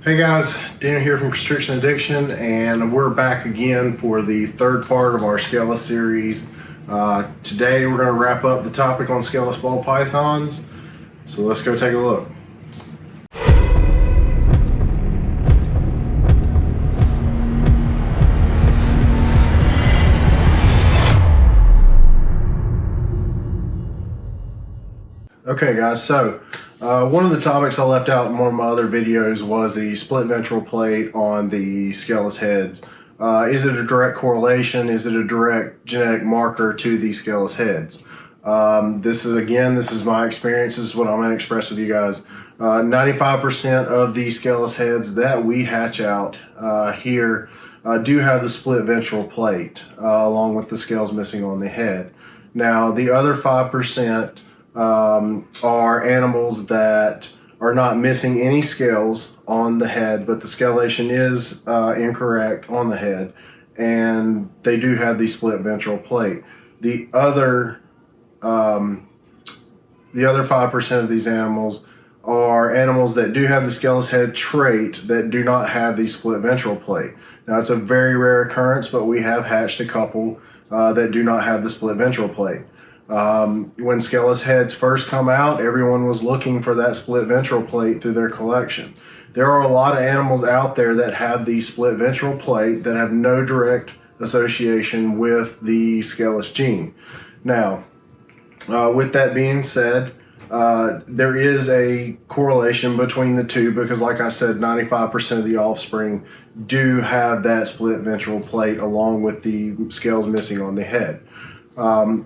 Hey guys, Daniel here from Constriction Addiction, and we're back again for the third part of our Scaleless series. Today we're going to wrap up the topic on scaleless ball pythons, so let's go take a look. Okay guys, so one of the topics I left out in one of my other videos was the split ventral plate on the scaleless heads. Is it a direct correlation? Is it a direct genetic marker to the scaleless heads? This is my experience. This is what I'm going to express with you guys. 95% of the scaleless heads that we hatch out here do have the split ventral plate along with the scales missing on the head. Now the other 5% are animals that are not missing any scales on the head, but the scalation is incorrect on the head, and they do have the split ventral plate. The other 5% of these animals are animals that do have the scaleless head trait that do not have the split ventral plate. Now it's a very rare occurrence, but we have hatched a couple that do not have the split ventral plate. When scaleless heads first come out, everyone was looking for that split ventral plate through their collection. There are a lot of animals out there that have the split ventral plate that have no direct association with the scaleless gene. Now, with that being said, there is a correlation between the two because, like I said, 95% of the offspring do have that split ventral plate along with the scales missing on the head.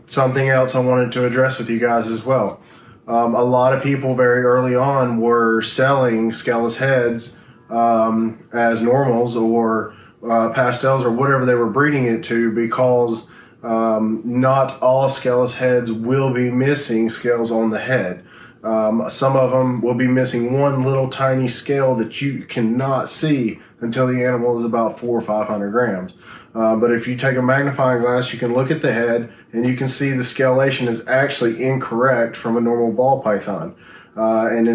Something else I wanted to address with you guys as well. A lot of people very early on were selling scaleless heads as normals or pastels or whatever they were breeding it to, because not all scaleless heads will be missing scales on the head. Some of them will be missing one little tiny scale that you cannot see until the animal is about 400 or 500 grams. But if you take a magnifying glass, you can look at the head and you can see the scalation is actually incorrect from a normal ball python. And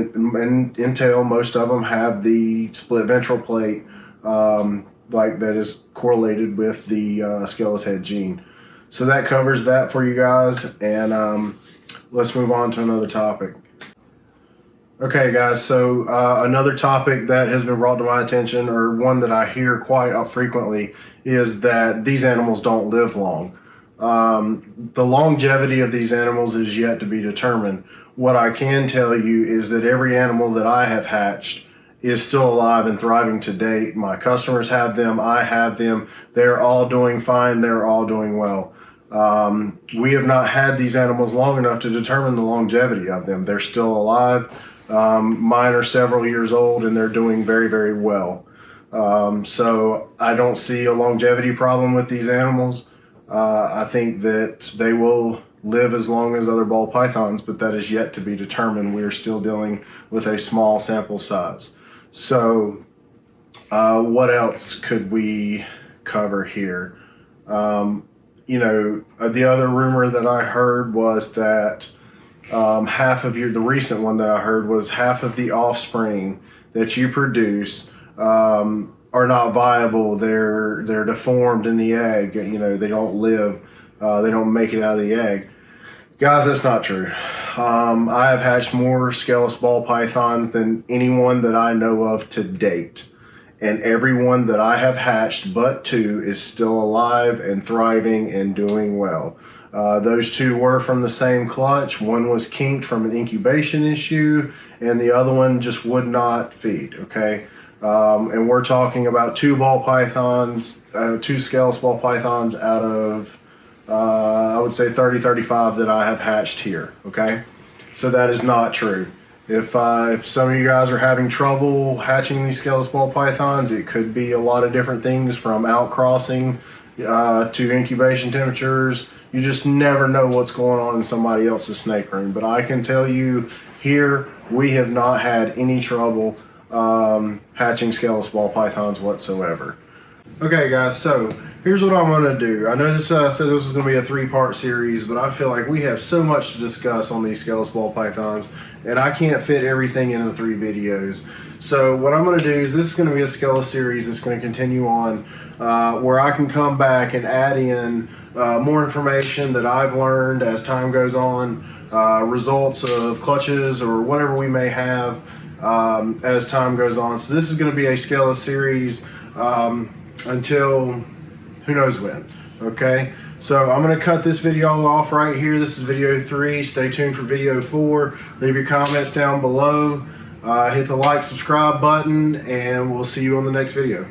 in tail, most of them have the split ventral plate like that is correlated with the scaleless head gene. So that covers that for you guys, and let's move on to another topic. Okay guys, so another topic that has been brought to my attention, or one that I hear quite frequently, is that these animals don't live long. The longevity of these animals is yet to be determined. What I can tell you is that every animal that I have hatched is still alive and thriving to date. My customers have them, I have them, they're all doing fine, they're all doing well. We have not had these animals long enough to determine the longevity of them. They're still alive. Mine are several years old and they're doing very, very well. So I don't see a longevity problem with these animals. I think that they will live as long as other ball pythons, but that is yet to be determined. We are still dealing with a small sample size. So what else could we cover here? The other rumor that I heard was that the recent one that I heard was half of the offspring that you produce are not viable. They're deformed in the egg. They don't live. They don't make it out of the egg. Guys, that's not true. I have hatched more scaleless ball pythons than anyone that I know of to date. And everyone that I have hatched but two is still alive and thriving and doing well. Those two were from the same clutch. One was kinked from an incubation issue, and the other one just would not feed, okay? And we're talking about two scaleless ball pythons out of, I would say 30, 35 that I have hatched here, okay? So that is not true. If some of you guys are having trouble hatching these scaleless ball pythons, it could be a lot of different things from outcrossing to incubation temperatures. You just never know what's going on in somebody else's snake room. But I can tell you here, we have not had any trouble hatching scaleless ball pythons whatsoever. Okay guys, so here's what I'm going to do. I know I said this was going to be a 3-part series, but I feel like we have so much to discuss on these scaleless ball pythons, and I can't fit everything into 3 videos. So what I'm going to do is, this is going to be a Scaleless series that's going to continue on, where I can come back and add in more information that I've learned as time goes on, results of clutches or whatever we may have as time goes on. So this is going to be a Scaleless series until who knows when. Okay, so I'm going to cut this video off right here. This is video 3. Stay tuned for video 4. Leave your comments down below. Hit the like, subscribe button, and we'll see you on the next video.